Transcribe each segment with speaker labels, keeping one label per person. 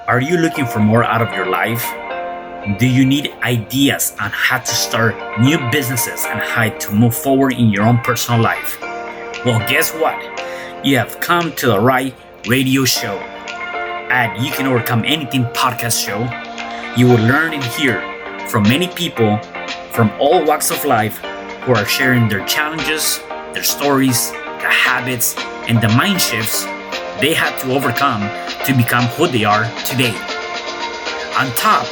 Speaker 1: Are you looking for more out of your life? Do you need ideas on how to start new businesses and how to move forward in your own personal life? Well, guess what? You have come to the right radio show. At You Can Overcome Anything podcast show, you will learn and hear from many people from all walks of life who are sharing their challenges, their stories, the habits, and the mind shifts they had to overcome to become who they are today. On top,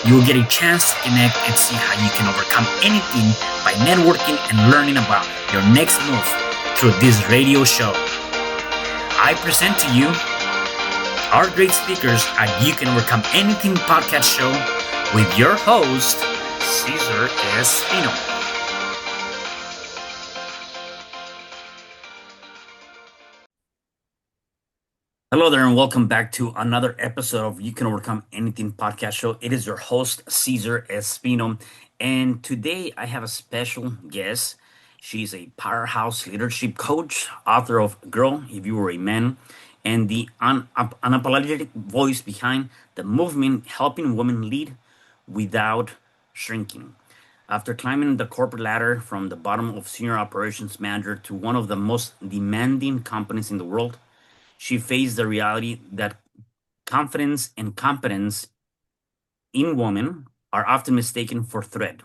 Speaker 1: you will get a chance to connect and see how you can overcome anything by networking and learning about your next move through this radio show. I present to you our great speakers at You Can Overcome Anything podcast show with your host, Cesar Espino. Hello there, and welcome back to another episode of You Can Overcome Anything podcast show. It is your host, Cesar Espino, and today I have a special guest. She's a powerhouse leadership coach, author of Girl, If You Were a Man, and the unapologetic voice behind the movement helping women lead without shrinking. After climbing the corporate ladder from the bottom of senior operations manager to one of the most demanding companies in the world, she faced the reality that confidence and competence in women are often mistaken for threat.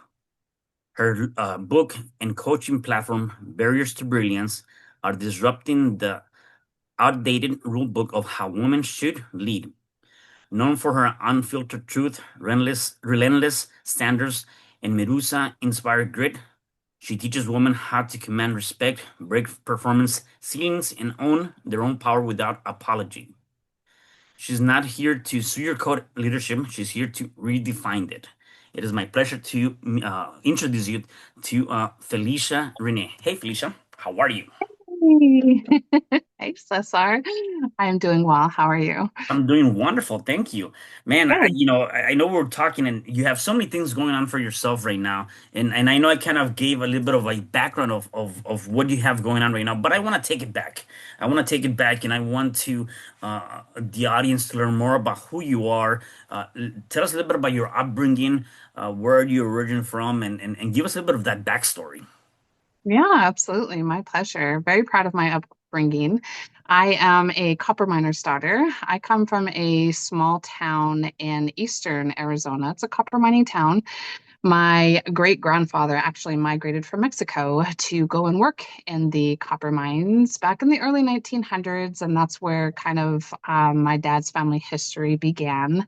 Speaker 1: Her book and coaching platform, Barriers to Brilliance, are disrupting the outdated rulebook of how women should lead. Known for her unfiltered truth, relentless standards, and Medusa-inspired grit, she teaches women how to command respect, break performance ceilings, and own their own power without apology. She's not here to sugarcoat leadership, she's here to redefine it. It is my pleasure to introduce you to Felisha Renee. Hey, Felisha, how are you?
Speaker 2: Hey, hey, Cesar. I'm doing well. How are you?
Speaker 1: I'm doing wonderful, thank you, man.
Speaker 2: Good.
Speaker 1: I know we're talking, and you have so many things going on for yourself right now, and I know I kind of gave a little bit of a background of what you have going on right now, but I want to take it back. I want to take it back, and I want to the audience to learn more about who you are. Tell us a little bit about your upbringing, where you origin from, and give us a little bit of that backstory.
Speaker 2: Yeah, absolutely. My pleasure. Very proud of my upbringing. I am a copper miner's daughter. I come from a small town in eastern Arizona. It's a copper mining town. My great grandfather actually migrated from Mexico to go and work in the copper mines back in the early 1900s. And that's where kind of my dad's family history began.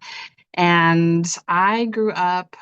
Speaker 2: And I grew up,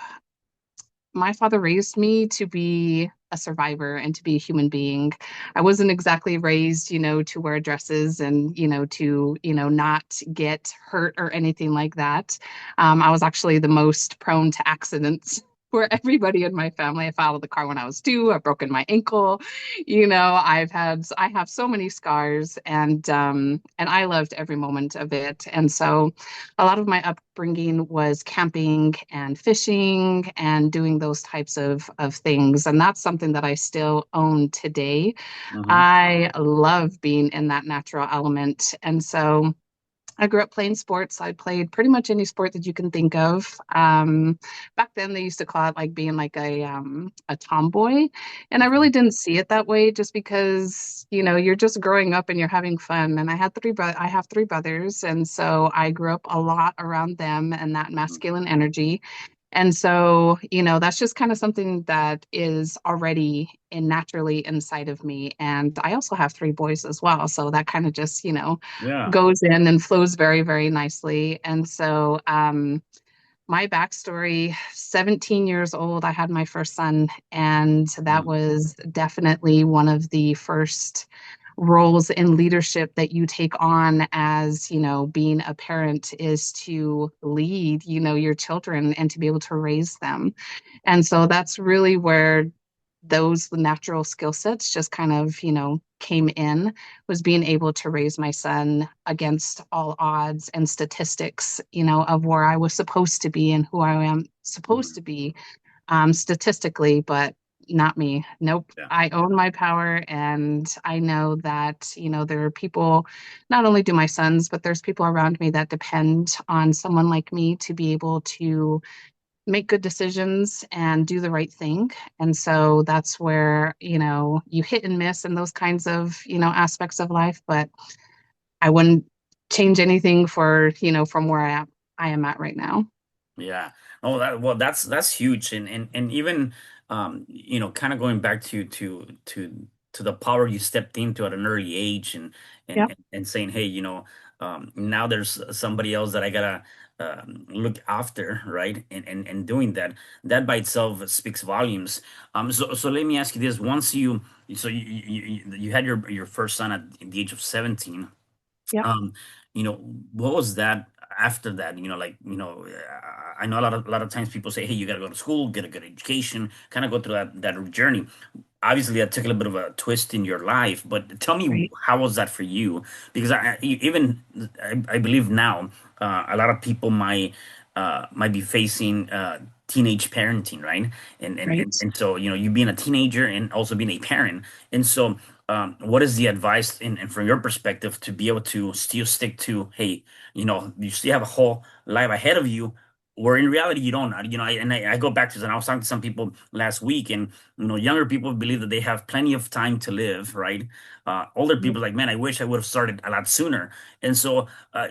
Speaker 2: my father raised me to be a survivor and to be a human being. I wasn't exactly raised, to wear dresses and, to, not get hurt or anything like that. I was actually the most prone to accidents for everybody in my family. I fell out of the car when I was 2. I've broken my ankle. I have so many scars, and I loved every moment of it. And so a lot of my upbringing was camping and fishing and doing those types of things. And that's something that I still own today.
Speaker 1: Mm-hmm.
Speaker 2: I love being in that natural element. And so I grew up playing sports. I played pretty much any sport that you can think of. Back then, they used to call it like being like a tomboy, and I really didn't see it that way. Just because you're just growing up and you're having fun. And I have 3 brothers, and so I grew up a lot around them and that masculine energy. And so, that's just kind of something that is already in naturally inside of me. And I also have 3 boys as well. So that kind of just,
Speaker 1: Yeah.
Speaker 2: goes in and flows very, very nicely. And so, my backstory, 17 years old, I had my first son, and that
Speaker 1: Mm-hmm.
Speaker 2: was definitely one of the first roles in leadership that you take on as, being a parent is to lead, your children and to be able to raise them. And so that's really where those natural skill sets just kind of, came in, was being able to raise my son against all odds and statistics, of where I was supposed to be and who I am supposed to be statistically. But not me. Nope.
Speaker 1: Yeah.
Speaker 2: I own my power, and I know that, there are people, not only do my sons, but there's people around me that depend on someone like me to be able to make good decisions and do the right thing. And so that's where, you hit and miss in those kinds of, aspects of life, but I wouldn't change anything for, from where I am at right now.
Speaker 1: Yeah. Oh, well, that's huge, and even kind of going back to the power you stepped into at an early age,
Speaker 2: Yep.
Speaker 1: and saying, hey, now there's somebody else that I gotta look after, right? And doing that by itself speaks volumes. So let me ask you this: once you had your first son at the age of 17.
Speaker 2: Yep.
Speaker 1: um what was that after that? I know a lot of times people say, hey, you got to go to school, get a good education, kind of go through that journey. Obviously that took a little bit of a twist in your life, but tell me,
Speaker 2: Right.
Speaker 1: how was that for you? Because I believe now, a lot of people might be facing teenage parenting, right?
Speaker 2: Right.
Speaker 1: And so, you being a teenager and also being a parent. And so, what is the advice, and from your perspective, to be able to still stick to, hey, you still have a whole life ahead of you, where in reality you don't. I go back to, and I was talking to some people last week, and younger people believe that they have plenty of time to live, right? Older people like, man, I wish I would have started a lot sooner. And so, a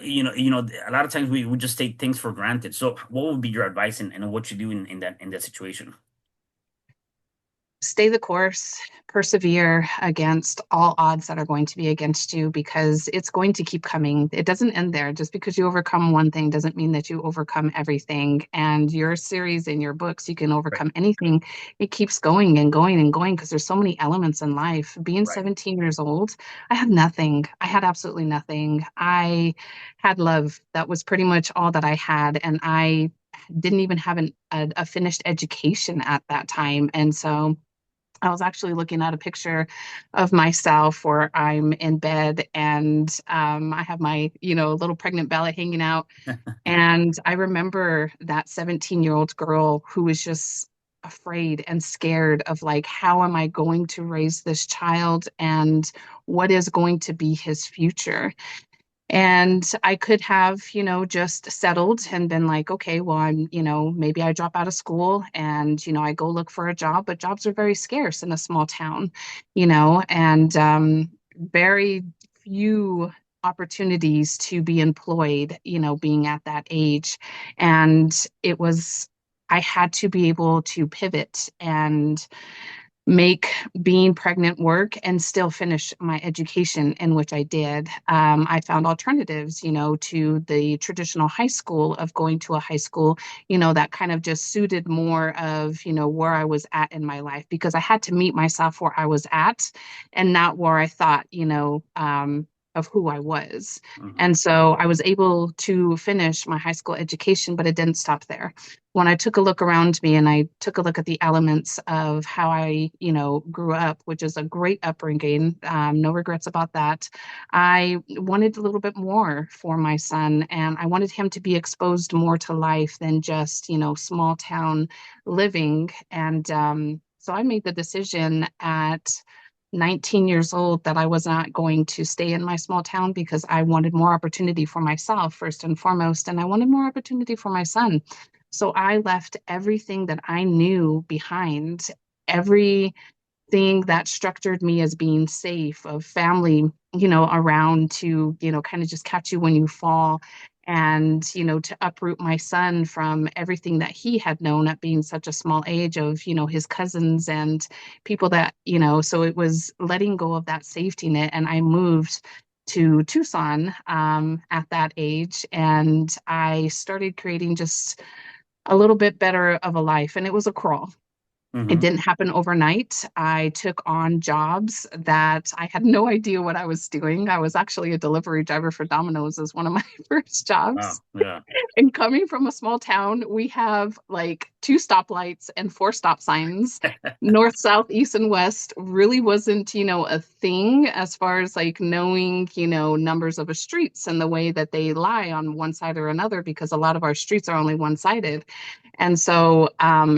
Speaker 1: lot of times we just take things for granted. So, what would be your advice, and what you do in that situation?
Speaker 2: Stay the course, persevere against all odds that are going to be against you because it's going to keep coming. It doesn't end there. Just because you overcome one thing doesn't mean that you overcome everything. And your series and your books, you can
Speaker 1: Right,
Speaker 2: overcome anything. It keeps going and going and going because there's so many elements in life. Being
Speaker 1: right.
Speaker 2: 17 years old, I had nothing. I had absolutely nothing. I had love. That was pretty much all that I had. And I didn't even have a finished education at that time. And so, I was actually looking at a picture of myself where I'm in bed and I have my, little pregnant belly hanging out. And I remember that 17-year-old girl who was just afraid and scared of like, how am I going to raise this child and what is going to be his future? And I could have, just settled and been like, okay, well, maybe I drop out of school and, I go look for a job, but jobs are very scarce in a small town, and very few opportunities to be employed, being at that age. And I had to be able to pivot and make being pregnant work and still finish my education, in which I did. I found alternatives, to the traditional high school of going to a high school, that kind of just suited more of, where I was at in my life because I had to meet myself where I was at and not where I thought, of who I was.
Speaker 1: Hmm.
Speaker 2: And so I was able to finish my high school education, but it didn't stop there. When I took a look around me and I took a look at the elements of how I, grew up, which is a great upbringing, no regrets about that. I wanted a little bit more for my son, and I wanted him to be exposed more to life than just, small town living. And so I made the decision at 19 years old that I was not going to stay in my small town because I wanted more opportunity for myself, first and foremost, and I wanted more opportunity for my son. So I left everything that I knew behind, everything that structured me as being safe, of family, around to, kind of just catch you when you fall. And, to uproot my son from everything that he had known at being such a small age of, his cousins and people that, so it was letting go of that safety net. And I moved to Tucson at that age. And I started creating just a little bit better of a life. And it was a crawl. It
Speaker 1: Hmm.
Speaker 2: didn't happen overnight. I took on jobs that I had no idea what I was doing. I was actually a delivery driver for Domino's as one of my first
Speaker 1: Wow.
Speaker 2: jobs.
Speaker 1: Yeah.
Speaker 2: And coming from a small town, we have like two stoplights and four stop signs. North, south, east, and west really wasn't, a thing as far as like knowing, numbers of a streets and the way that they lie on one side or another, because a lot of our streets are only one-sided. And so,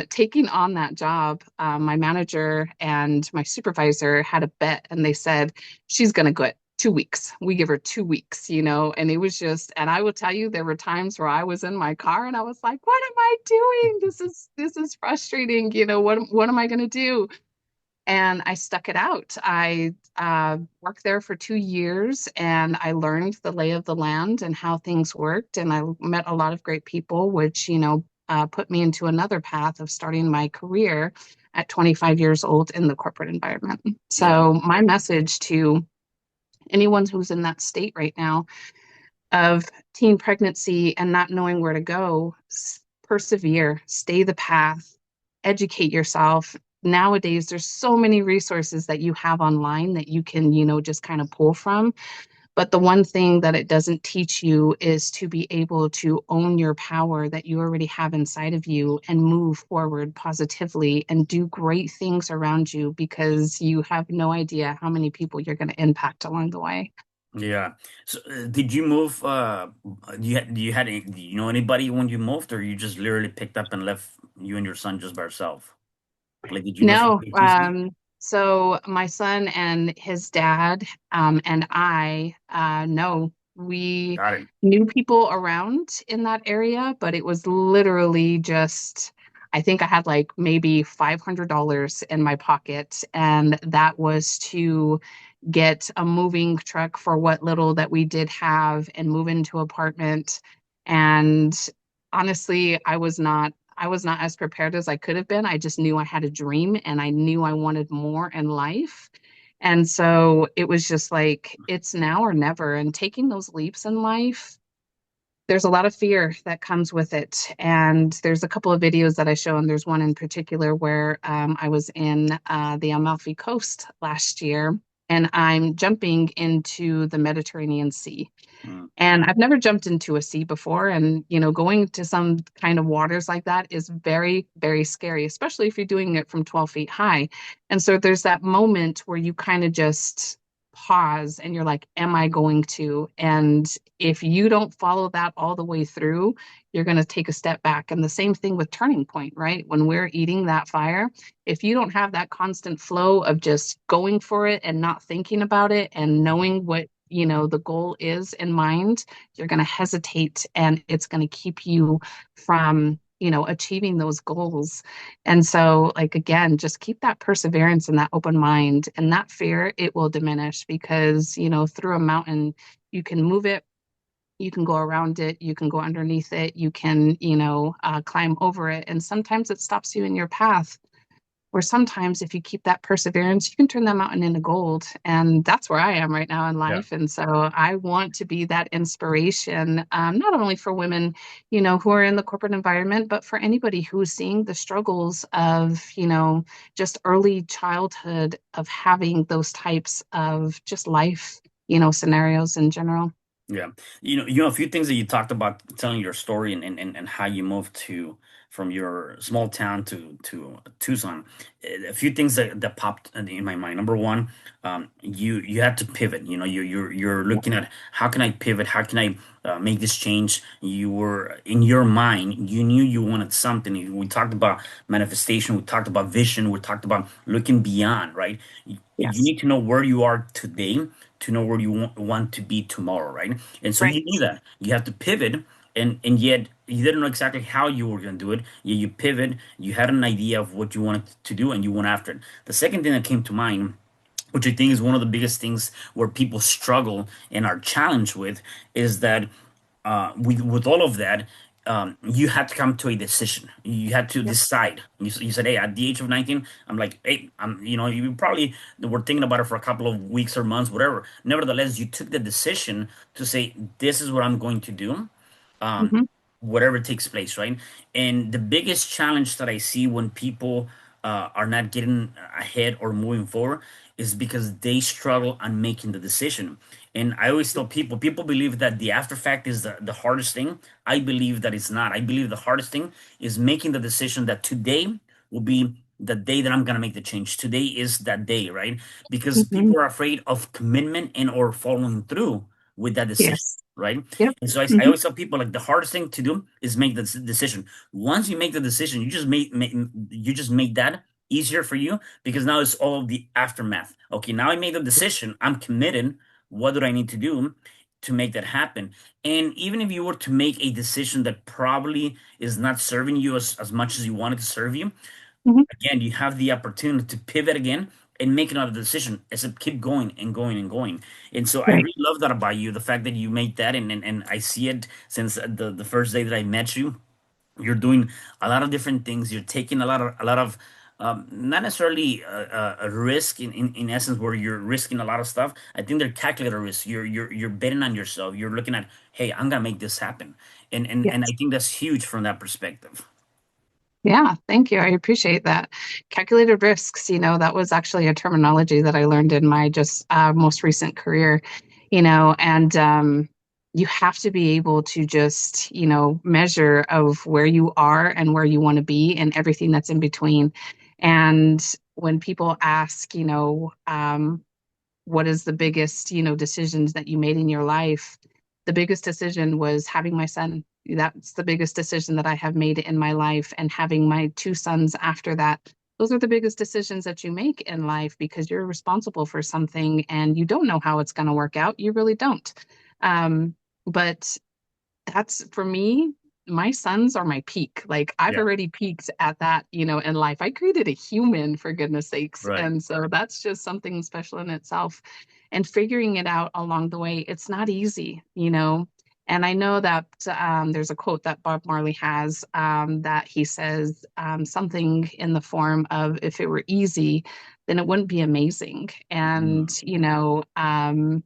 Speaker 2: taking on that job, my manager and my supervisor had a bet, and they said, she's going to quit. 2 weeks. We give her 2 weeks, and it was just, and I will tell you, there were times where I was in my car and I was like, what am I doing? This is frustrating. What am I going to do? And I stuck it out. I worked there for 2 years and I learned the lay of the land and how things worked. And I met a lot of great people, which, put me into another path of starting my career at 25 years old in the corporate environment.
Speaker 1: Yeah.
Speaker 2: So, my message to anyone who's in that state right now of teen pregnancy and not knowing where to go, persevere, stay the path, educate yourself. Nowadays, there's so many resources that you have online that you can, just kind of pull from. But the one thing that it doesn't teach you is to be able to own your power that you already have inside of you and move forward positively and do great things around you, because you have no idea how many people you're going to impact along the way.
Speaker 1: Yeah. So, did you move? Do you know anybody when you moved, or you just literally picked up and left you and your son just by yourself? Like, did you know
Speaker 2: No,
Speaker 1: somebody recently?
Speaker 2: so my son and his dad, and I, no, we
Speaker 1: Got it.
Speaker 2: knew people around in that area, but it was literally just, I think I had like maybe $500 in my pocket, and that was to get a moving truck for what little that we did have and move into apartment. And honestly, I was not as prepared as I could have been. I just knew I had a dream and I knew I wanted more in life. And so it was just like, it's now or never. And taking those leaps in life, there's a lot of fear that comes with it. And there's a couple of videos that I show, and there's one in particular where I was in the Amalfi Coast last year, and I'm jumping into the Mediterranean Sea.
Speaker 1: Mm.
Speaker 2: And I've never jumped into a sea before. And, going to some kind of waters like that is very, very scary, especially if you're doing it from 12 feet high. And so there's that moment where you kind of just pause and you're like, am I going to? And if you don't follow that all the way through, you're going to take a step back. And the same thing with turning point, right? When we're eating that fire, if you don't have that constant flow of just going for it and not thinking about it and knowing what the goal is in mind, you're going to hesitate and it's going to keep you from achieving those goals. And so, like, again, just keep that perseverance and that open mind, and that fear, it will diminish, because through a mountain you can move it, you can go around it, you can go underneath it, you can climb over it, and sometimes it stops you in your path. Or sometimes, if you keep that perseverance, you can turn that mountain into gold. And that's where I am right now in
Speaker 1: Yeah.
Speaker 2: life. And so I want to be that inspiration, not only for women, who are in the corporate environment, but for anybody who's seeing the struggles of, just early childhood, of having those types of just life, scenarios in general.
Speaker 1: Yeah. A few things that you talked about telling your story and how you moved to from your small town to Tucson. A few things that popped in my mind. Number one, you had to pivot. You're looking at how can I pivot? How can I make this change? You were in your mind. You knew you wanted something. We talked about manifestation. We talked about vision. We talked about looking beyond. Right. You
Speaker 2: Yes.
Speaker 1: need to know where you are today to know where you want to be tomorrow, right? And so you
Speaker 2: Right.
Speaker 1: knew that you have to pivot, and yet you didn't know exactly how you were going to do it. You pivot, you had an idea of what you wanted to do, and you went after it. The second thing that came to mind, which I think is one of the biggest things where people struggle and are challenged with, is that with all of that, you had to come to a decision. You had to
Speaker 2: Yep.
Speaker 1: decide. You said, "Hey, at the age of 19, I'm like, hey, you probably were thinking about it for a couple of weeks or months, whatever. Nevertheless, you took the decision to say, this is what I'm going to do, um,
Speaker 2: Hmm.
Speaker 1: whatever takes place, right? And the biggest challenge that I see when people are not getting ahead or moving forward is because they struggle on making the decision. And I always tell people, people believe that the after fact is the hardest thing. I believe that it's not. I believe the hardest thing is making the decision that today will be the day that I'm gonna make the change. Today is that day, right? Because
Speaker 2: Mhm.
Speaker 1: people are afraid of commitment and or following through with that decision,
Speaker 2: Yes.
Speaker 1: right?
Speaker 2: Yep.
Speaker 1: And so I
Speaker 2: Hmm.
Speaker 1: always tell people like the hardest thing to do is make the decision. Once you make the decision, you just make that easier for you because now it's all the aftermath. Okay, now I made the decision. I'm committed. What do I need to do to make that happen? And even if you were to make a decision that probably is not serving you as much as you wanted to serve you,
Speaker 2: Hmm.
Speaker 1: again, you have the opportunity to pivot again and make another decision, except keep going and going and going. And so I
Speaker 2: Right.
Speaker 1: really love that about you, the fact that you made that, and I see it since the first day that I met you. You're doing a lot of different things. You're taking a lot of not necessarily a risk in essence where you're risking a lot of stuff. I think they're calculated risks. You're betting on yourself. You're looking at, hey, I'm gonna make this happen, and I
Speaker 2: Yes.
Speaker 1: think that's huge from that perspective.
Speaker 2: Yeah, thank you. I appreciate that. Calculated risks, that was actually a terminology that I learned in my just most recent career, and you have to be able to just, measure of where you are and where you want to be and everything that's in between. And when people ask, what is the biggest, decisions that you made in your life? The biggest decision was having my son. That's the biggest decision that I have made in my life. And having my two sons after that. Those are the biggest decisions that you make in life because you're responsible for something and you don't know how it's going to work out. You really don't. But that's for me, my sons are my peak. Like I've
Speaker 1: Yeah,
Speaker 2: already peaked at that, in life. I created a human for goodness sakes.
Speaker 1: right.
Speaker 2: And so that's just something special in itself. And figuring it out along the way, it's not easy. And I know that there's a quote that Bob Marley has that he says something in the form of, if it were easy, then it wouldn't be amazing. And,
Speaker 1: Mm,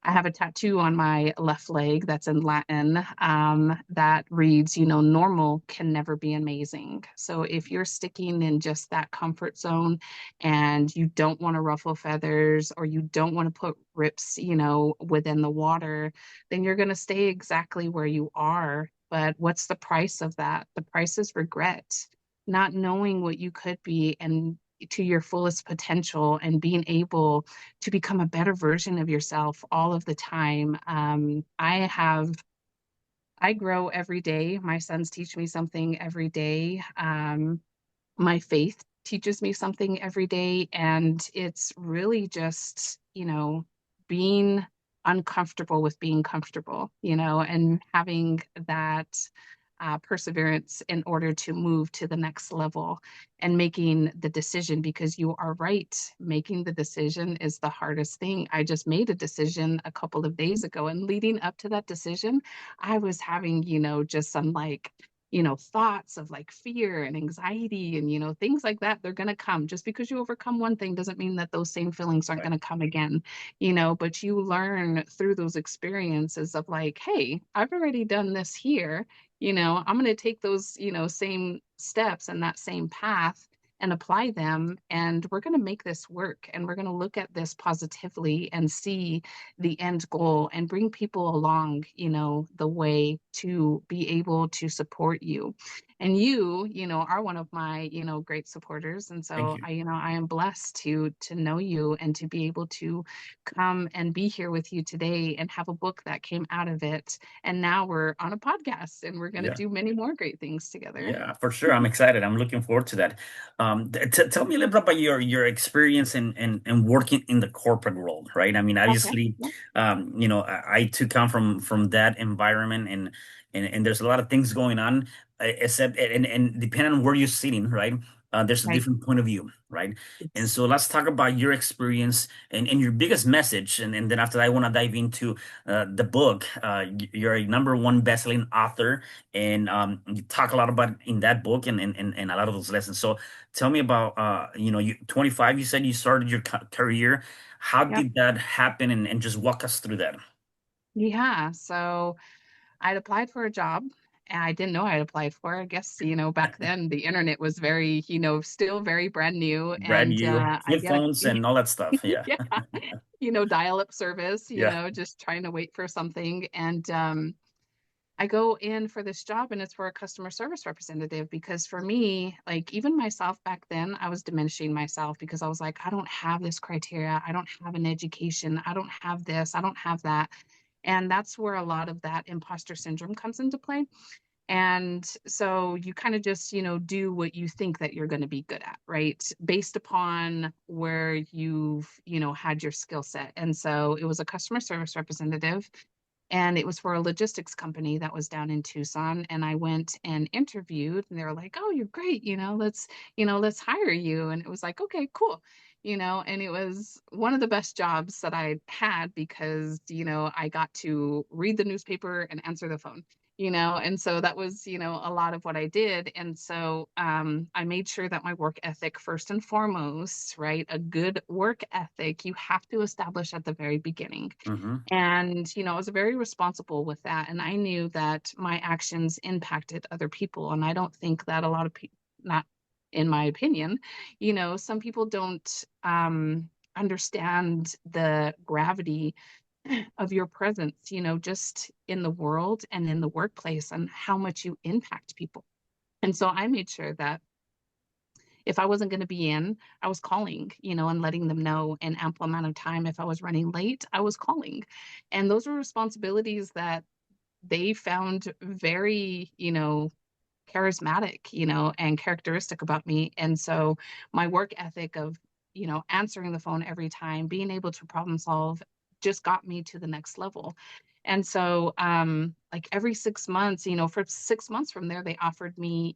Speaker 2: I have a tattoo on my left leg that's in Latin that reads, normal can never be amazing. So if you're sticking in just that comfort zone and you don't want to ruffle feathers or you don't want to put rips, within the water, then you're going to stay exactly where you are. But what's the price of that? The price is regret, not knowing what you could be and to your fullest potential and being able to become a better version of yourself all of the time. I grow every day. My sons teach me something every day. My faith teaches me something every day. And it's really just, being uncomfortable with being comfortable, and having that perseverance in order to move to the next level and making the decision because you are right. Making the decision is the hardest thing. I just made a decision a couple of days ago, and leading up to that decision, I was having, just some like, thoughts of like fear and anxiety and, things like that. They're going to come. Just because you overcome one thing doesn't mean that those same feelings aren't
Speaker 1: right.
Speaker 2: going to come again, but you learn through those experiences of like, hey, I've already done this here. I'm going to take those, same steps and that same path and apply them. And we're going to make this work. And we're going to look at this positively and see the end goal and bring people along, the way to be able to support you. And you, are one of my, great supporters. And
Speaker 1: Thank
Speaker 2: so
Speaker 1: you.
Speaker 2: I am blessed to know you and to be able to come and be here with you today and have a book that came out of it. And now we're on a podcast and we're going to
Speaker 1: Yeah.
Speaker 2: do many more great things together.
Speaker 1: Yeah, for sure. I'm excited. I'm looking forward to that. Tell me a little bit about your experience in working in the corporate world, right? I mean,
Speaker 2: Okay.
Speaker 1: obviously,
Speaker 2: Yeah.
Speaker 1: I too come from that environment, and there's a lot of things going on, except and depending on where you're sitting, right? There's a
Speaker 2: Right.
Speaker 1: different point of view, right? And
Speaker 2: It's,
Speaker 1: so let's talk about your experience and your biggest message, and then after that, I want to dive into the book. You're a number one bestselling author and you talk a lot about in that book and a lot of those lessons. So tell me about you 25. You said you started your career. How
Speaker 2: yep.
Speaker 1: did that happen? And just walk us through that.
Speaker 2: Yeah. So I'd applied for a job And I didn't know I had applied for. I guess, back then the internet was very, still very brand new.
Speaker 1: Brand
Speaker 2: And
Speaker 1: new
Speaker 2: I
Speaker 1: flip
Speaker 2: get
Speaker 1: phones and all that stuff. Yeah.
Speaker 2: yeah, dial-up service,
Speaker 1: Yeah.
Speaker 2: just trying to wait for something. And I go in for this job and it's for a customer service representative because for me, like even myself back then, I was diminishing myself because I was like, I don't have this criteria. I don't have an education. I don't have this. I don't have that. And that's where a lot of that imposter syndrome comes into play. And so you kind of just, do what you think that you're going to be good at, right? Based upon where you've, had your skill set. And so it was a customer service representative and it was for a logistics company that was down in Tucson. And I went and interviewed and they were like, oh, you're great, let's hire you. And it was like, okay, cool. And it was one of the best jobs that I had because, I got to read the newspaper and answer the phone, and so that was, a lot of what I did. And so I made sure that my work ethic, first and foremost, right? A good work ethic, you have to establish at the very beginning.
Speaker 1: Hmm.
Speaker 2: And, I was very responsible with that. And I knew that my actions impacted other people. And I don't think that a lot of people, not in my opinion, some people don't understand the gravity of your presence, just in the world and in the workplace and how much you impact people. And so I made sure that if I wasn't going to be in, I was calling, and letting them know an ample amount of time. If I was running late, I was calling. And those were responsibilities that they found very, charismatic, and characteristic about me. And so my work ethic of, answering the phone every time, being able to problem solve just got me to the next level. And so, like every 6 months, for 6 months from there, they offered me,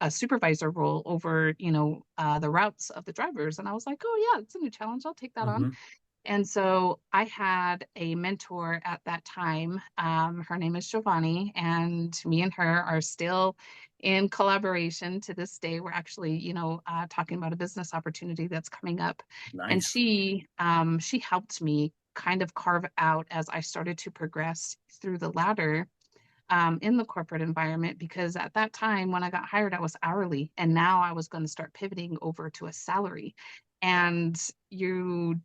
Speaker 2: a supervisor role over, the routes of the drivers. And I was like, oh yeah, it's a new challenge. I'll take that on.
Speaker 1: Hmm.
Speaker 2: And so I had a mentor at that time. Her name is Giovanni, and me and her are still in collaboration to this day. We're actually, talking about a business opportunity that's coming up. And
Speaker 1: Nice.
Speaker 2: she helped me kind of carve out as I started to progress through the ladder in the corporate environment because at that time when I got hired, I was hourly, and now I was going to start pivoting over to a salary. And you,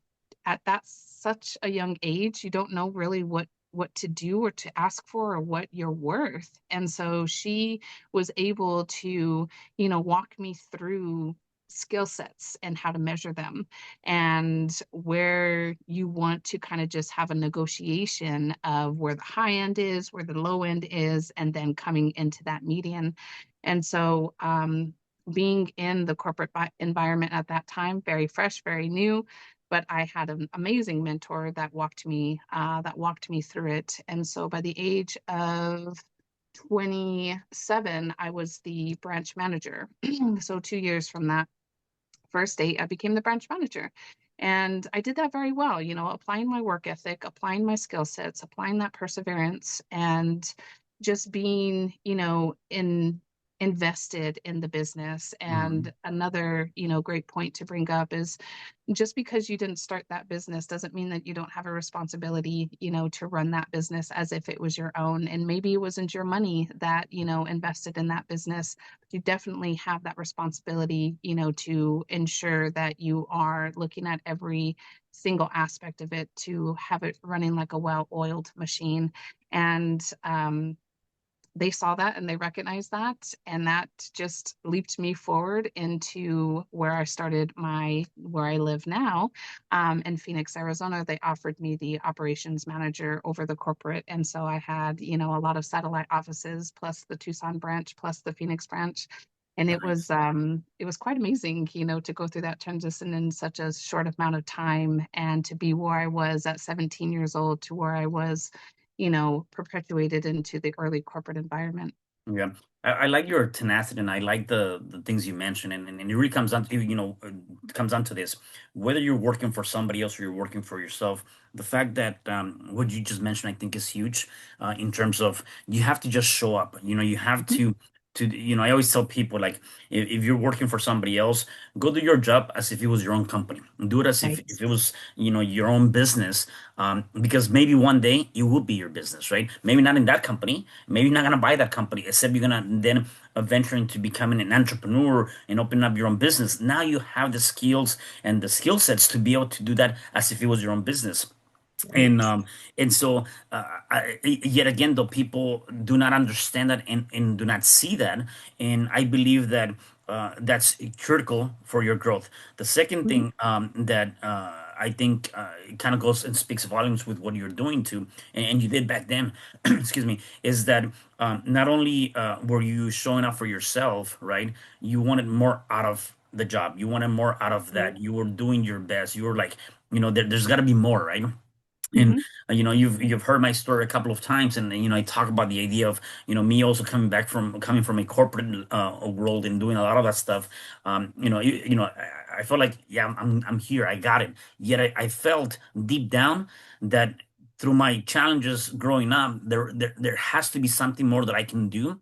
Speaker 2: at that such a young age, you don't know really what to do or to ask for or what you're worth. And so she was able to, walk me through skill sets and how to measure them and where you want to kind of just have a negotiation of where the high end is, where the low end is, and then coming into that median. And so, being in the corporate environment at that time, very fresh, very new, but I had an amazing mentor that walked me through it. And so, by the age of 27, I was the branch manager. So 2 years from that first date, I became the branch manager. And I did that very well, applying my work ethic, applying my skill sets, applying that perseverance, and just being, invested in the business.
Speaker 1: Hmm.
Speaker 2: And another, great point to bring up is just because you didn't start that business doesn't mean that you don't have a responsibility, to run that business as if it was your own. And maybe it wasn't your money that, invested in that business, but you definitely have that responsibility, to ensure that you are looking at every single aspect of it to have it running like a well-oiled machine. And they saw that and they recognized that, and that just leaped me forward into where I live now, in Phoenix, Arizona. They offered me the operations manager over the corporate, and so I had, a lot of satellite offices plus the Tucson branch plus the Phoenix branch. And
Speaker 1: Nice.
Speaker 2: it was quite amazing, to go through that transition in such a short amount of time and to be where I was at 17 years old to where I was, perpetuated into the early corporate environment.
Speaker 1: Yeah, I like your tenacity, and I like the things you mentioned, and it really comes down to comes down to this: whether you're working for somebody else or you're working for yourself. The fact that what you just mentioned, I think, is huge in terms of you have to just show up. You have
Speaker 2: Mhm.
Speaker 1: to. I always tell people, like, if you're working for somebody else, go do your job as if it was your own company. Do it as
Speaker 2: Right.
Speaker 1: if it was, your own business. Because maybe one day it will be your business, right? Maybe not in that company. Maybe you're not gonna buy that company, except you're gonna then venture into becoming an entrepreneur and open up your own business. Now you have the skills and the skill sets to be able to do that as if it was your own business. And
Speaker 2: Right.
Speaker 1: um and so yet again, though, people do not understand that and do not see that, and I believe that that's critical for your growth. The second
Speaker 2: Mhm.
Speaker 1: thing that I think it kind of goes and speaks volumes with what you're doing too, and you did back then, excuse me, is that not only were you showing up for yourself, right? You wanted more out of the job. You wanted more out of
Speaker 2: Right.
Speaker 1: that. You were doing your best. You were like, there's got to be more, right? And
Speaker 2: Hmm.
Speaker 1: you've heard my story a couple of times, and I talk about the idea of me also coming from a corporate world and doing a lot of that stuff. I felt like, yeah, I'm here, I got it. Yet I felt deep down that through my challenges growing up, there has to be something more that I can do,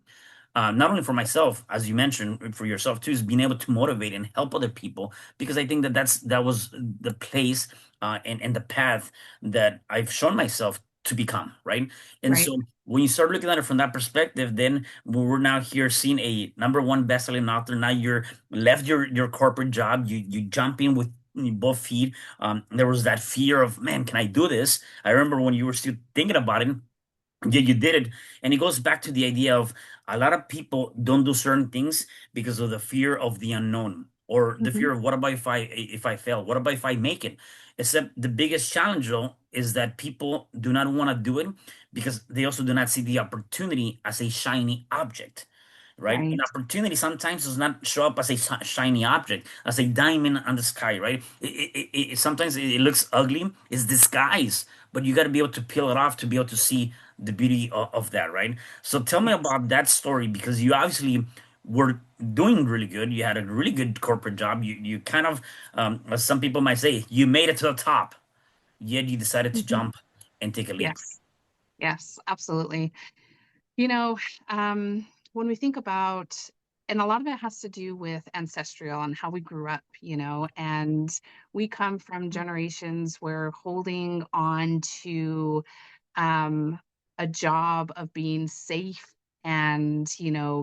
Speaker 1: not only for myself, as you mentioned, for yourself too, is being able to motivate and help other people. Because I think that was the place and the path that I've shown myself to become, right? And
Speaker 2: Right.
Speaker 1: so when you start looking at it from that perspective, then we're now here seeing a number one best-selling author. Now you're left your corporate job, you jump in with both feet. There was that fear of, man, can I do this? I remember when you were still thinking about it. Yeah, you did it. And it goes back to the idea of a lot of people don't do certain things because of the fear of the unknown, or the
Speaker 2: Hmm.
Speaker 1: fear of, what about if I fail? What about if I make it? Except the biggest challenge, though, is that people do not want to do it because they also do not see the opportunity as a shiny object. Right? An
Speaker 2: Right.
Speaker 1: opportunity sometimes does not show up as a shiny object, as a diamond on the sky, right? Sometimes it looks ugly, it's disguised, but you got to be able to peel it off to be able to see the beauty of that, right? So tell me
Speaker 2: Yes.
Speaker 1: about that story, because you obviously were doing really good. You had a really good corporate job. You kind of, as some people might say, you made it to the top. Yet you decided to
Speaker 2: Hmm.
Speaker 1: jump and take a leap.
Speaker 2: Yes. Yes, absolutely. You know, when we think about, and a lot of it has to do with ancestral and how we grew up, and we come from generations where holding on to um, a job of being safe and,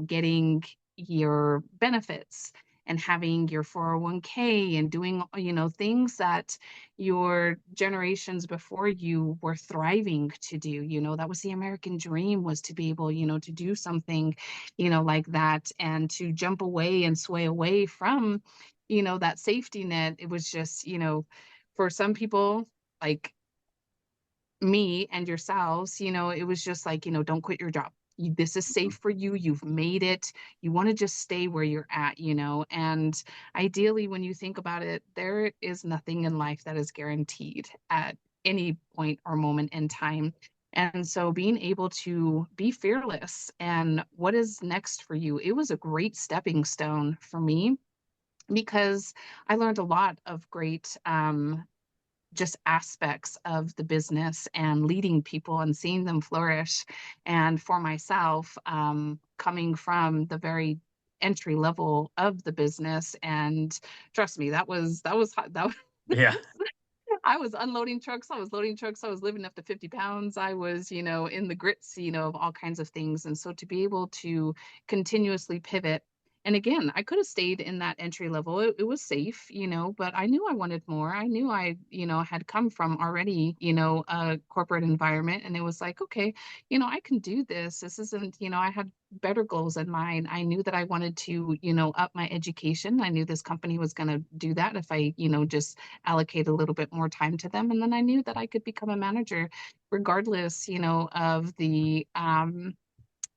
Speaker 2: getting your benefits and having your 401k and doing, things that your generations before you were thriving to do. That was the American dream, was to be able, to do something, like that, and to jump away and sway away from, that safety net. It was just, for some people, like me and yourselves, it was just like, don't quit your job. This is safe for you. You've made it. You want to just stay where you're at, and ideally, when you think about it, there is nothing in life that is guaranteed at any point or moment in time. And so being able to be fearless and what is next for you, it was a great stepping stone for me because I learned a lot of great just aspects of the business and leading people and seeing them flourish. And for myself, coming from the very entry level of the business, and trust me, that was hot.
Speaker 1: Yeah.
Speaker 2: I was unloading trucks. I was loading trucks. I was living up to 50 pounds. I was, in the grits, of all kinds of things. And so to be able to continuously pivot, and again, I could have stayed in that entry level. It was safe, but I knew I wanted more. I knew I, had come from already, a corporate environment. And it was like, okay, I can do this. This isn't, I had better goals in mind. I knew that I wanted to, up my education. I knew this company was going to do that if I, just allocate a little bit more time to them. And then I knew that I could become a manager regardless, of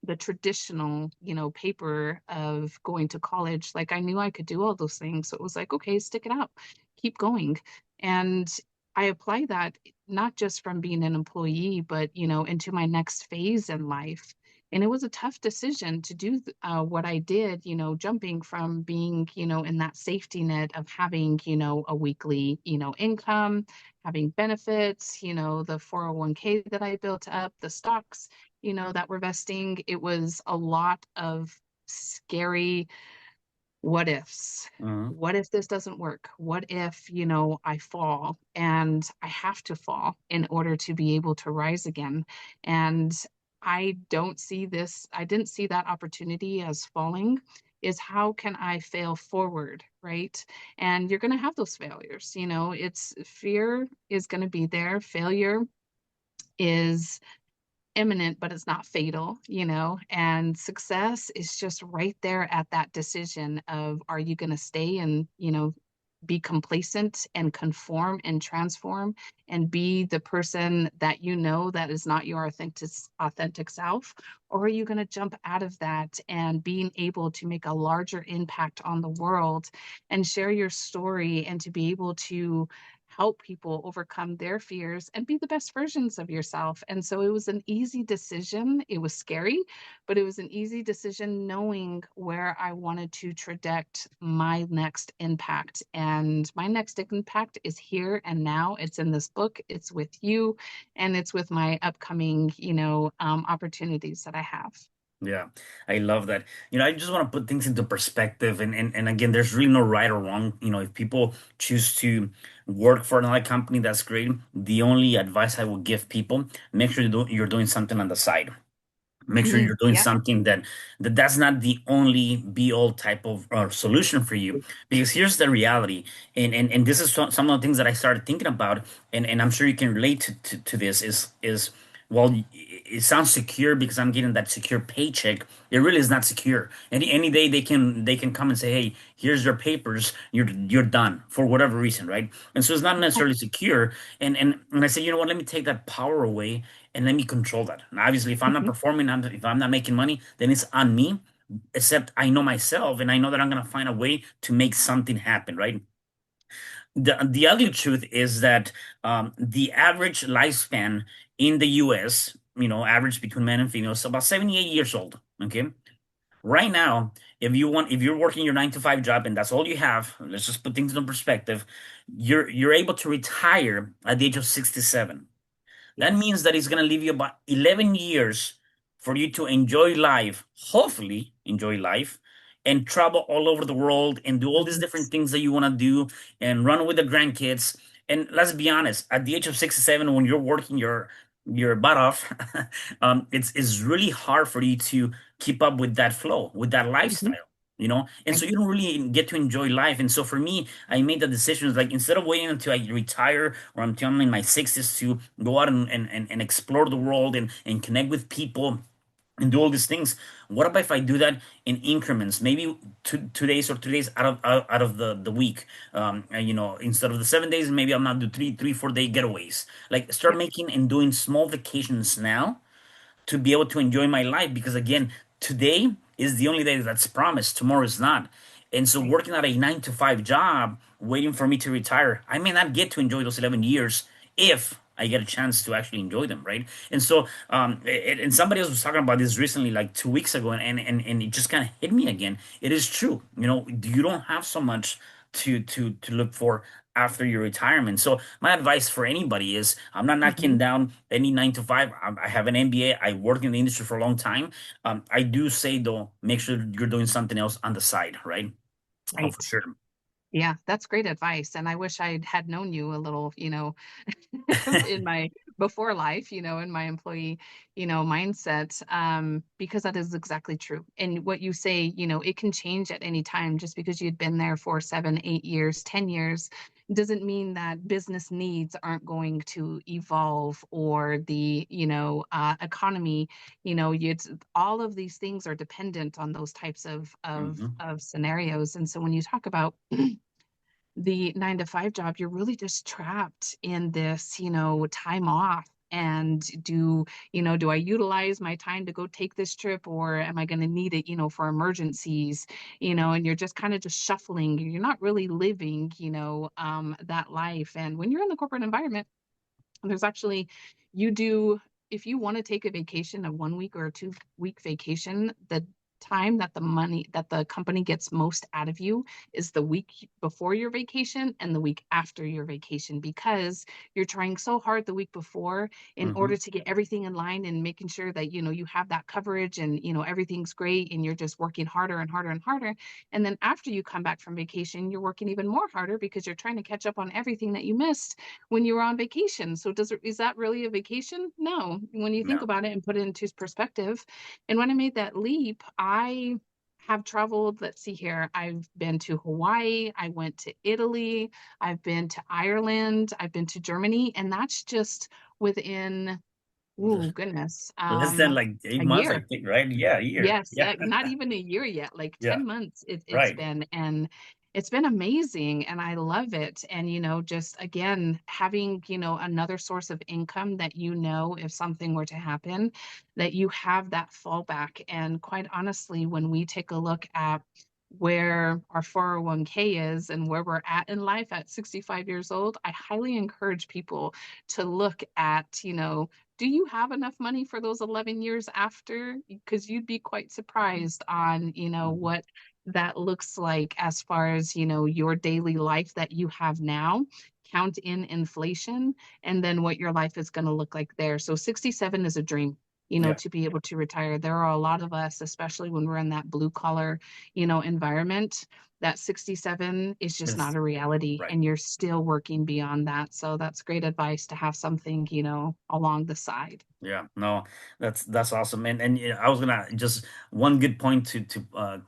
Speaker 2: the traditional, paper of going to college. Like I knew I could do all those things. So it was like, okay, stick it out, keep going. And I apply that not just from being an employee, but, into my next phase in life. And it was a tough decision to do what I did, jumping from being, in that safety net of having, a weekly, income, having benefits, the 401k that I built up, the stocks, that were vesting. It was a lot of scary what ifs.
Speaker 1: Mhm.
Speaker 2: What if this doesn't work? What if, I fall and I have to fall in order to be able to rise again? And I didn't see that opportunity as falling, is how can I fail forward, right? And you're going to have those failures. It's fear is going to be there. Failure is imminent, but it's not fatal, and success is just right there at that decision of, are you going to stay and, be complacent and conform and transform and be the person that that is not your authentic self, or are you going to jump out of that and being able to make a larger impact on the world and share your story and to be able to help people overcome their fears and be the best versions of yourself. And so it was an easy decision. It was scary, but it was an easy decision knowing where I wanted to traject my next impact. And my next impact is here and now. It's in this book, it's with you, and it's with my upcoming, opportunities that I have.
Speaker 1: Yeah, I love that. I just want to put things into perspective, and again, there's really no right or wrong. If people choose to work for another company, that's great. The only advice I will give people: make sure you're doing something on the side. Make sure you're doing
Speaker 2: Yeah.
Speaker 1: something that's not the only be all type of solution for you, because here's the reality, and this is some of the things that I started thinking about, and I'm sure you can relate to this, is well, it sounds secure because I'm getting that secure paycheck. It really is not secure. Any day they can come and say, hey, here's your papers, you're done for whatever reason, right? And so it's not necessarily secure. And I say, you know what, let me take that power away and let me control that. And obviously, if I'm not
Speaker 2: Mhm.
Speaker 1: performing, if I'm not making money, then it's on me. Except I know myself, and I know that I'm gonna find a way to make something happen, right? The ugly truth is that the average lifespan in the U.S., average between men and females, is about 78 years old. Okay, right now, if you're working your 9 to 5 job and that's all you have, let's just put things in perspective. You're able to retire at the age of 67. That
Speaker 2: Yes.
Speaker 1: means that it's going to leave you about 11 years for you to enjoy life, hopefully enjoy life, and travel all over the world and do all these different
Speaker 2: Yes.
Speaker 1: things that you want to do and run with the grandkids. And let's be honest, at the age of 67, when you're working your butt off, it's really hard for you to keep up with that flow, with that
Speaker 2: Mhm.
Speaker 1: lifestyle. And so
Speaker 2: Right.
Speaker 1: you don't really get to enjoy life. And so for me, I made the decision, like, instead of waiting until I retire or until I'm in my 60s to go out and explore the world and connect with people and do all these things. What about if I do that in increments, maybe 2 days or 3 days out of the week? Instead of the 7 days, maybe I'll not do 3, 4 day getaways. Like, start
Speaker 2: Yeah.
Speaker 1: making and doing small vacations now to be able to enjoy my life, because again, today is the only day that's promised, tomorrow is not. And so
Speaker 2: Right.
Speaker 1: working at a 9 to 5 job waiting for me to retire, I may not get to enjoy those 11 years if I get a chance to actually enjoy them, right? And so and somebody else was talking about this recently, like 2 weeks ago, and it just kind of hit me again. It is true. You don't have so much to look for after your retirement. So my advice for anybody is, I'm not knocking
Speaker 2: Mhm.
Speaker 1: down any 9 to 5. I have an MBA. I worked in the industry for a long time. I do say though, make sure you're doing something else on the side, right? Oh, for
Speaker 2: Right.
Speaker 1: sure.
Speaker 2: Yeah, that's great advice. And I wish I had known you a little, in my before life, in my employee, mindset, because that is exactly true. And what you say, it can change at any time. Just because you'd been there for 7, 8 years, 10 years, doesn't mean that business needs aren't going to evolve, or the, economy, it's all of these things are dependent on those types
Speaker 1: Hmm.
Speaker 2: of scenarios. And so when you talk about the 9 to 5 job, you're really just trapped in this, time off. And do I utilize my time to go take this trip, or am I going to need it, for emergencies, and you're just kind of just shuffling. You're not really living, that life. And when you're in the corporate environment, there's actually, you do, if you want to take a vacation, a 1 week or a 2 week vacation, the time that the company gets most out of you is the week before your vacation and the week after your vacation, because you're trying so hard the week before in
Speaker 1: Hmm.
Speaker 2: order to get everything in line and making sure that you have that coverage and everything's great, and you're just working harder and harder and harder. And then after you come back from vacation, you're working even more harder because you're trying to catch up on everything that you missed when you were on vacation. So is that really a vacation? No. When you think
Speaker 1: No.
Speaker 2: about it and put it into perspective. And when I made that leap, I have traveled, let's see here. I've been to Hawaii, I went to Italy, I've been to Ireland, I've been to Germany, and that's just within, oh goodness,
Speaker 1: Less than like eight
Speaker 2: a
Speaker 1: months, I
Speaker 2: year.
Speaker 1: think, right? Yeah, a year.
Speaker 2: Yes,
Speaker 1: Yeah.
Speaker 2: not even a year yet, like
Speaker 1: Yeah.
Speaker 2: 10 months it's
Speaker 1: Right.
Speaker 2: been, and it's been amazing and I love it. And just again, having, another source of income that if something were to happen, that you have that fallback. And quite honestly, when we take a look at where our 401k is and where we're at in life at 65 years old, I highly encourage people to look at, do you have enough money for those 11 years after? Because you'd be quite surprised on,
Speaker 1: Mhm.
Speaker 2: what that looks like as far as, your daily life that you have now, count in inflation, and then what your life is going to look like there. So 67 is a dream.
Speaker 1: Yeah.
Speaker 2: To be able to retire. There are a lot of us, especially when we're in that blue collar, environment, that 67 is just not
Speaker 1: It's
Speaker 2: a reality
Speaker 1: right.
Speaker 2: and you're still working beyond that. So that's great advice to have something, along the side.
Speaker 1: Yeah, no, that's awesome. And I was gonna just one good point to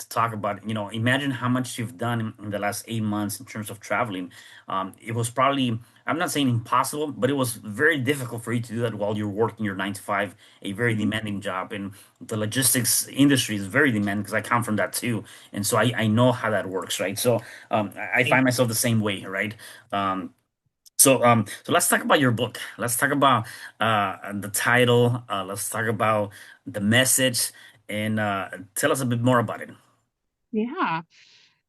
Speaker 1: talk about. Imagine how much you've done in the last 8 months in terms of traveling. It was probably, I'm not saying impossible, but it was very difficult for you to do that while you're working your 9 to 5, a very
Speaker 2: Mhm.
Speaker 1: demanding job. And the logistics industry is very demanding because I come from that too, and so I know how that works, right? So I
Speaker 2: Right.
Speaker 1: find myself the same way, right? Um, so let's talk about your book. Let's talk about the title. Let's talk about the message, and tell us a bit more about it.
Speaker 2: Yeah.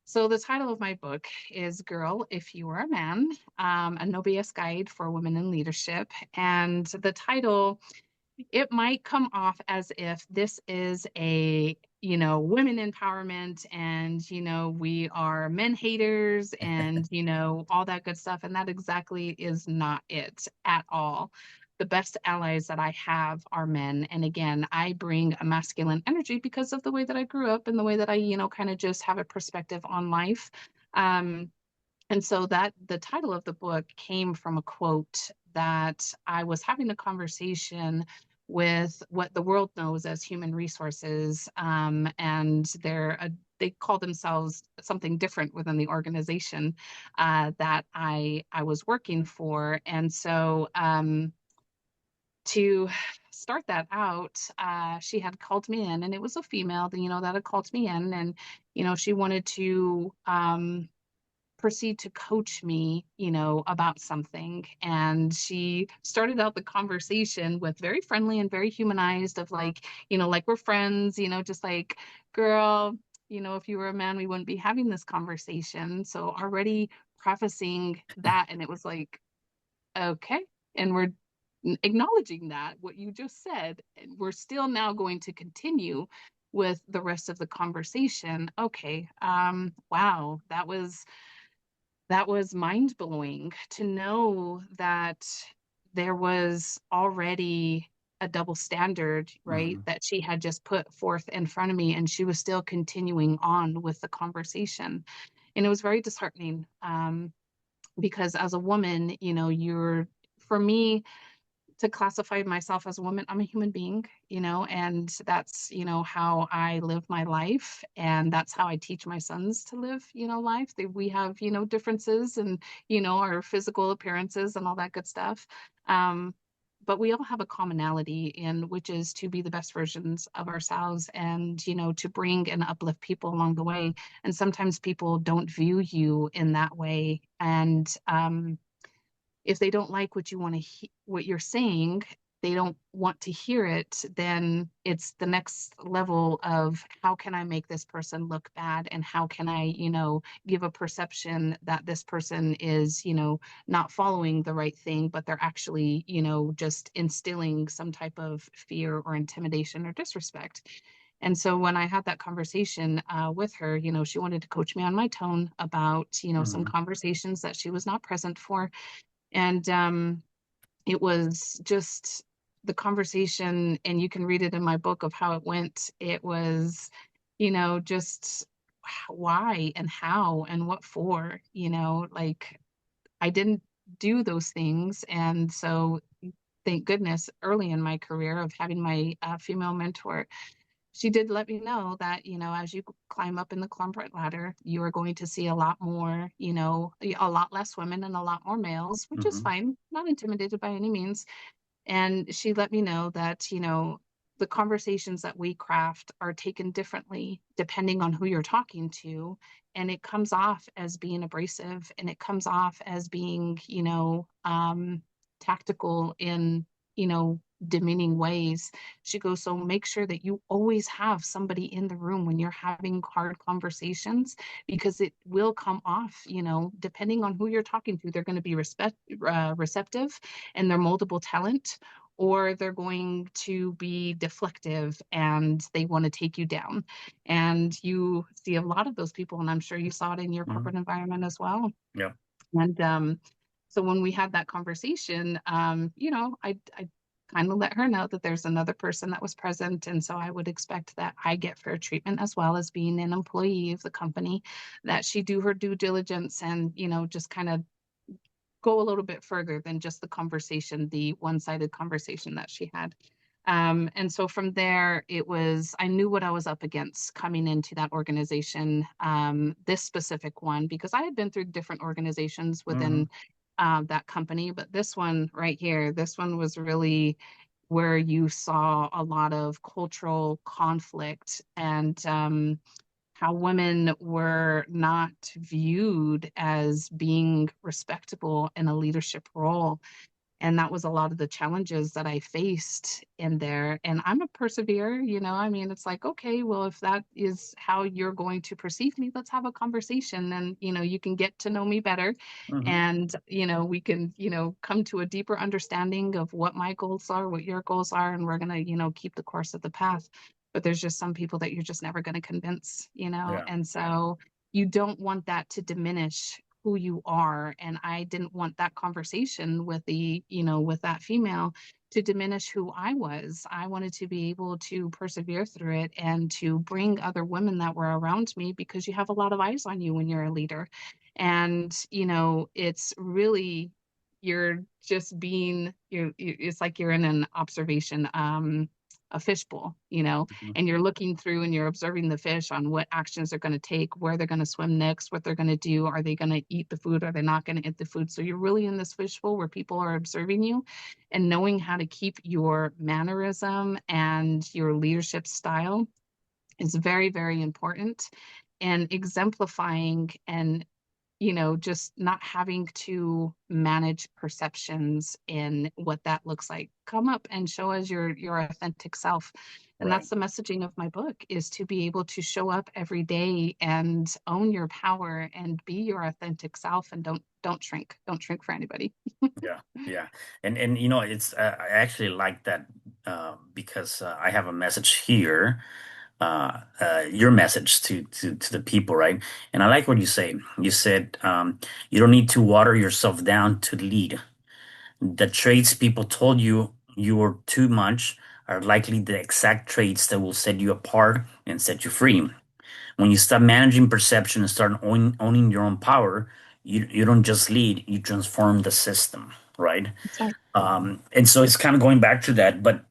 Speaker 2: So the title of my book is Girl, If You Were a Man, a No BS Guide for Women in Leadership. And the title, it might come off as if this is women empowerment and, we are men haters and, all that good stuff. And that exactly is not it at all. The best allies that I have are men. And again, I bring a masculine energy because of the way that I grew up and the way that I, kind of just have a perspective on life. Um, and so that the title of the book came from a quote that I was having a conversation with what the world knows as human resources, and they call themselves something different within the organization that I was working for, and so to start that out, she had called me in, and it was a female, that had called me in, and she wanted to proceed to coach me, about something. And she started out the conversation with very friendly and very humanized of like, like we're friends, just like, girl, if you were a man, we wouldn't be having this conversation. So already prefacing that, and it was like, okay. And we're acknowledging that what you just said, and we're still now going to continue with the rest of the conversation. Okay. Wow, that was mind blowing to know that there was already a double standard, right?
Speaker 1: Hmm.
Speaker 2: That she had just put forth in front of me, and she was still continuing on with the conversation. And it was very disheartening, because as a woman, for me, to classify myself as a woman. I'm a human being, and that's, how I live my life. And that's how I teach my sons to live, life. We have, differences and, our physical appearances and all that good stuff. Um, but we all have a commonality in which is to be the best versions of ourselves and, to bring and uplift people along the way. And sometimes people don't view you in that way. And, if they don't like what you want to what you're saying, they don't want to hear it, then it's the next level of how can I make this person look bad, and how can I, give a perception that this person is, not following the right thing, but they're actually, just instilling some type of fear or intimidation or disrespect. And so when I had that conversation with her, she wanted to coach me on my tone about, some
Speaker 1: Hmm.
Speaker 2: conversations that she was not present for. And it was just the conversation, and you can read it in my book of how it went. It was, just why and how and what for, like I didn't do those things. And so thank goodness early in my career of having my female mentor, she did let me know that, as you climb up in the corporate ladder, you are going to see a lot more, a lot less women and a lot more males, which is
Speaker 1: Hmm.
Speaker 2: fine. Not intimidated by any means. And she let me know that, the conversations that we craft are taken differently depending on who you're talking to. And it comes off as being abrasive, and it comes off as being, tactical in, you know, demeaning ways. She goes, so make sure that you always have somebody in the room when you're having hard conversations, because it will come off, depending on who you're talking to, they're going to be receptive and they're moldable talent, or they're going to be deflective and they want to take you down. And you see a lot of those people, and I'm sure you saw it in your
Speaker 1: Hmm.
Speaker 2: corporate environment as well.
Speaker 1: Yeah.
Speaker 2: And so when we had that conversation, I kind of let her know that there's another person that was present. And so I would expect that I get fair treatment as well as being an employee of the company, that she do her due diligence and, just kind of go a little bit further than just the conversation, the one-sided conversation that she had. And so from there, I knew what I was up against coming into that organization, this specific one, because I had been through different organizations
Speaker 1: Hmm.
Speaker 2: within that company, but this one right here, this one was really where you saw a lot of cultural conflict, and how women were not viewed as being respectable in a leadership role. And that was a lot of the challenges that I faced in there. And I'm a perseverer, I mean, it's like, okay, well, if that is how you're going to perceive me, let's have a conversation, and, you can get to know me better.
Speaker 1: Hmm.
Speaker 2: And, we can, come to a deeper understanding of what my goals are, what your goals are, and we're going to, keep the course of the path. But there's just some people that you're just never going to convince,
Speaker 1: Yeah.
Speaker 2: and so you don't want that to diminish who you are. And I didn't want that conversation with with that female to diminish who I was. I wanted to be able to persevere through it and to bring other women that were around me, because you have a lot of eyes on you when you're a leader. And, it's really, you're just being, it's like you're in an observation, a fishbowl,
Speaker 1: Hmm.
Speaker 2: and you're looking through and you're observing the fish on what actions they're going to take, where they're going to swim next, what they're going to do. Are they going to eat the food? Are they not going to eat the food? So you're really in this fishbowl where people are observing you, and knowing how to keep your mannerism and your leadership style is very, very important. And exemplifying and just not having to manage perceptions in what that looks like. Come up and show us your authentic self. And
Speaker 1: Right.
Speaker 2: that's the messaging of my book, is to be able to show up every day and own your power and be your authentic self, and don't shrink. Don't shrink for anybody.
Speaker 1: Yeah, yeah, and it's I actually like that because I have a message here, your message to the people, right? And I like what you say. You said you don't need to water yourself down to lead. The traits people told you you were too much are likely the exact traits that will set you apart and set you free. When you stop managing perception and start owning your own power, you don't just lead, you transform the system, right?
Speaker 2: That's right.
Speaker 1: And so it's kind of going back to that, but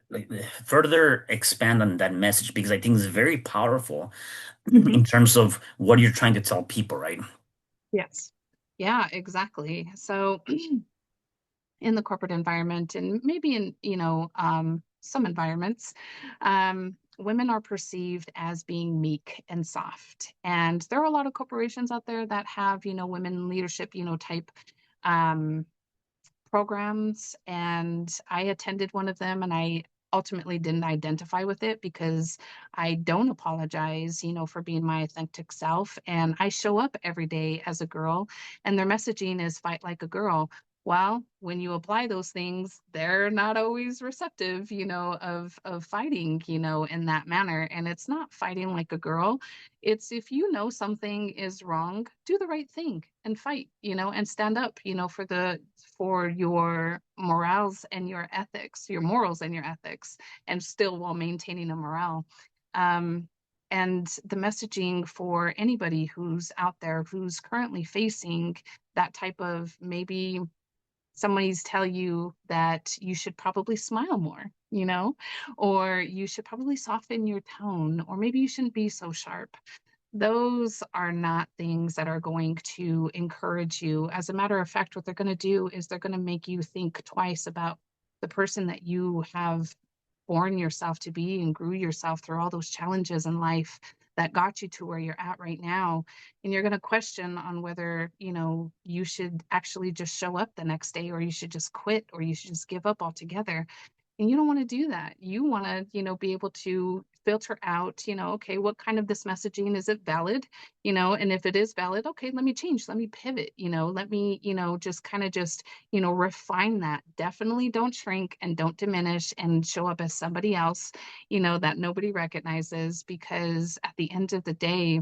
Speaker 1: like, further expand on that message because I think it's very powerful
Speaker 2: Mhm.
Speaker 1: in terms of what you're trying to tell people, right?
Speaker 2: Yes. Yeah, exactly. So in the corporate environment, and maybe in some environments, women are perceived as being meek and soft, and there are a lot of corporations out there that have women in leadership type um, programs. And I attended one of them, and I ultimately didn't identify with it, because I don't apologize, for being my authentic self. And I show up every day as a girl, and their messaging is fight like a girl. Well, when you apply those things, they're not always receptive, of fighting, in that manner. And it's not fighting like a girl. It's if you know something is wrong, do the right thing and fight, and stand up, for your morals and your ethics, your morals and your ethics, and still while maintaining a morale. Um, and the messaging for anybody who's out there who's currently facing that type of maybe somebody's tell you that you should probably smile more, or you should probably soften your tone, or maybe you shouldn't be so sharp. Those are not things that are going to encourage you. As a matter of fact, what they're going to do is they're going to make you think twice about the person that you have born yourself to be and grew yourself through all those challenges in life that got you to where you're at right now. And you're going to question on whether, you should actually just show up the next day, or you should just quit, or you should just give up altogether. And you don't want to do that. You want to, be able to filter out, okay, what kind of this messaging is it valid? And if it is valid, okay, let me change, let me pivot, let me, just kind of just, refine that. Definitely don't shrink and don't diminish and show up as somebody else, that nobody recognizes, because at the end of the day,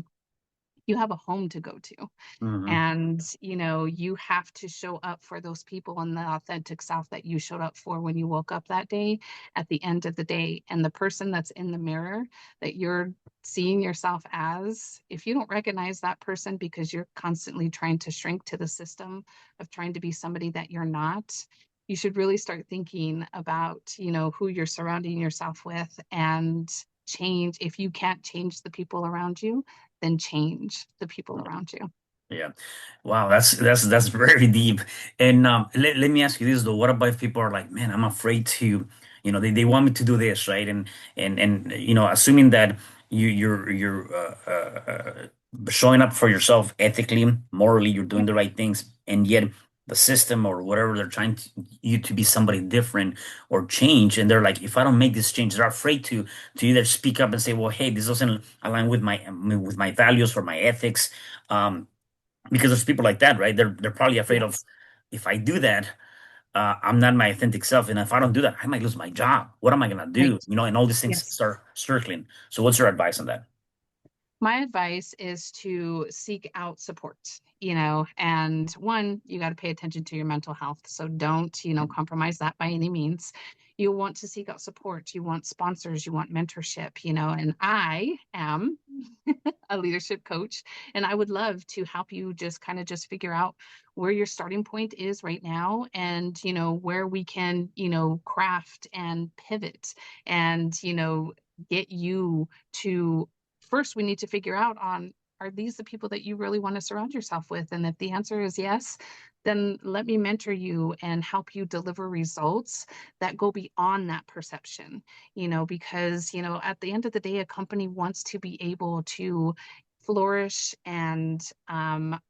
Speaker 2: you have a home to go to.
Speaker 1: Hmm.
Speaker 2: And, you have to show up for those people and the authentic self that you showed up for when you woke up that day at the end of the day. And the person that's in the mirror that you're seeing yourself as, if you don't recognize that person because you're constantly trying to shrink to the system of trying to be somebody that you're not, you should really start thinking about, who you're surrounding yourself with, and change. If you can't change the people around you, then change the people around you.
Speaker 1: Yeah. Wow, that's very deep. And let me ask you this though. What about if people are like, man, I'm afraid to, they want me to do this, right? And assuming that you're showing up for yourself ethically, morally, you're doing
Speaker 2: Yep.
Speaker 1: the right things, and yet the system or whatever they're trying you to be somebody different or change, and they're like, if I don't make this change, they're afraid to either speak up and say, well, hey, this doesn't align with my values or my ethics. Um, because there's people like that, right? They're probably afraid of,
Speaker 2: Yes.
Speaker 1: if I do that, I'm not my authentic self, and if I don't do that, I might lose my job. What am I gonna do?
Speaker 2: Right.
Speaker 1: And all these things
Speaker 2: Yes.
Speaker 1: start circling. So, what's your advice on that?
Speaker 2: My advice is to seek out support, and one, you got to pay attention to your mental health. So don't, compromise that by any means. You want to seek out support. You want sponsors, you want mentorship, and I am a leadership coach, and I would love to help you just kind of just figure out where your starting point is right now, and where we can, craft and pivot, and get you to, first we need to figure out on, are these the people that you really want to surround yourself with? And if the answer is yes, then let me mentor you and help you deliver results that go beyond that perception, because, at the end of the day, a company wants to be able to flourish and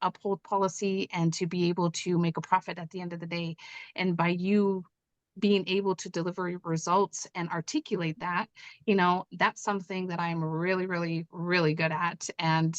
Speaker 2: uphold policy and to be able to make a profit at the end of the day. And by you being able to deliver results and articulate that, that's something that I'm really, really, really good at. And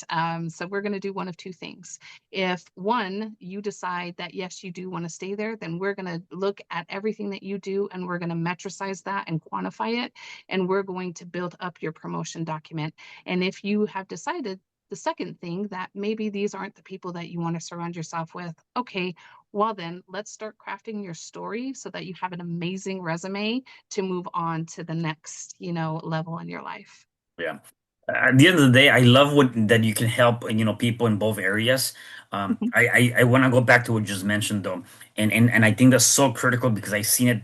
Speaker 2: so we're going to do one of two things. If one, you decide that yes, you do want to stay there, then we're going to look at everything that you do and we're going to metricize that and quantify it. And we're going to build up your promotion document. And if you have decided the second thing, that maybe these aren't the people that you want to surround yourself with, okay, well, then let's start crafting your story so that you have an amazing resume to move on to the next, level in your life.
Speaker 1: Yeah. At the end of the day, I love what that you can help, people in both areas.
Speaker 2: Mhm.
Speaker 1: I want to go back to what you just mentioned though, and I think that's so critical because I've seen it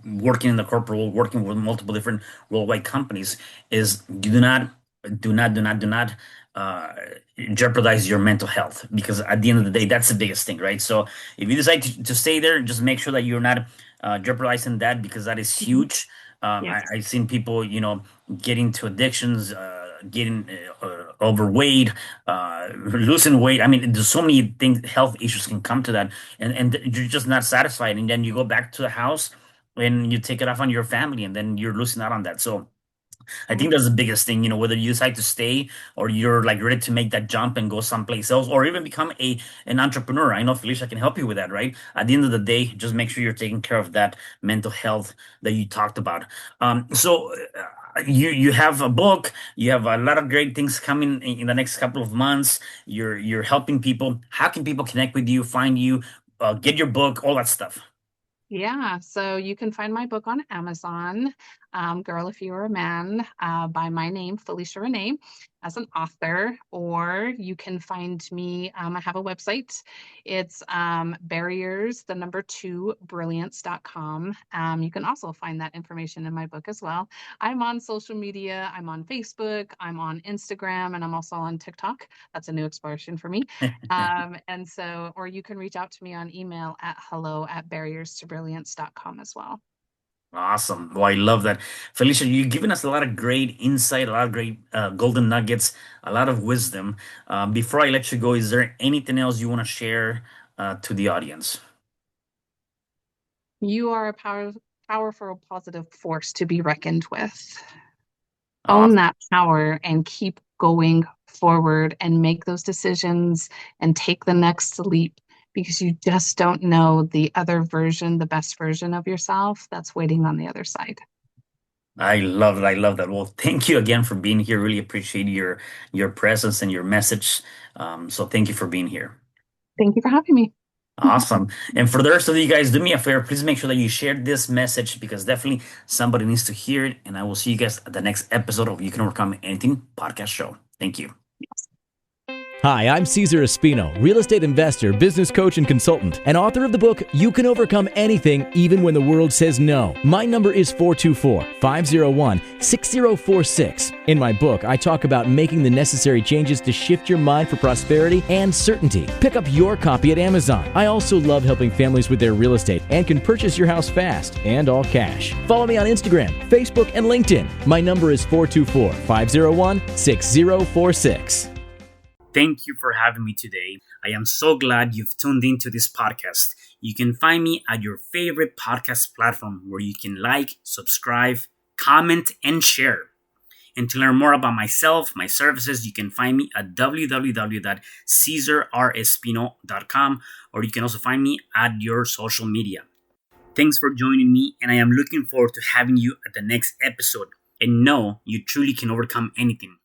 Speaker 1: working in the corporate world, working with multiple different worldwide companies. Is do not uh, jeopardize your mental health, because at the end of the day, that's the biggest thing, right? So if you decide to stay there, just make sure that you're not jeopardizing that, because that is
Speaker 2: Mhm.
Speaker 1: huge.
Speaker 2: Yes.
Speaker 1: I've seen people, getting to addictions, getting overweight, losing weight. I mean, there's so many things, health issues can come to that, and you're just not satisfied, and then you go back to the house and you take it off on your family, and then you're losing out on that. So I think that's the biggest thing, whether you decide to stay or you're like ready to make that jump and go someplace else or even become an entrepreneur. I know Felicia can help you with that, right? At the end of the day, just make sure you're taking care of that mental health that you talked about. You have a book, you have a lot of great things coming in the next couple of months. You're helping people. How can people connect with you, find you, get your book, all that stuff?
Speaker 2: Yeah, so you can find my book on Amazon, Girl If You Were a Man, by my name, Felisha Renee, as an author, or you can find me, I have a website. It's barriers, the number two, brilliance.com. You can also find that information in my book as well. I'm on social media. I'm on Facebook, I'm on Instagram, and I'm also on TikTok. That's a new expression for me. Or you can reach out to me on email at hello@barrierstobrilliance.com as well.
Speaker 1: Awesome. Well, I love that. Felicia, you've given us a lot of great insight, a lot of great golden nuggets, a lot of wisdom. Before I let you go, is there anything else you want to share to the audience?
Speaker 2: You are a powerful, positive force to be reckoned with. Own
Speaker 1: Awesome.
Speaker 2: that power and keep going forward and make those decisions and take the next leap because you just don't know the other version, the best version of yourself that's waiting on the other side.
Speaker 1: I love that. I love that. Well, thank you again for being here. Really appreciate your presence and your message. So thank you for being here.
Speaker 2: Thank you for having me.
Speaker 1: Awesome. And for the rest of you guys, do me a favor. Please make sure that you share this message because definitely somebody needs to hear it. And I will see you guys at the next episode of You Can Overcome Anything podcast show. Thank you.
Speaker 3: Hi, I'm Cesar Espino, real estate investor, business coach, and consultant, and author of the book, You Can Overcome Anything, Even When the World Says No. My number is 424-501-6046. In my book, I talk about making the necessary changes to shift your mind for prosperity and certainty. Pick up your copy at Amazon. I also love helping families with their real estate and can purchase your house fast and all cash. Follow me on Instagram, Facebook, and LinkedIn. My number is 424-501-6046.
Speaker 1: Thank you for having me today. I am so glad you've tuned into this podcast. You can find me at your favorite podcast platform where you can like, subscribe, comment, and share. And to learn more about myself, my services, you can find me at www.cesarrespino.com, or you can also find me at your social media. Thanks for joining me, and I am looking forward to having you at the next episode. And know you truly can overcome anything.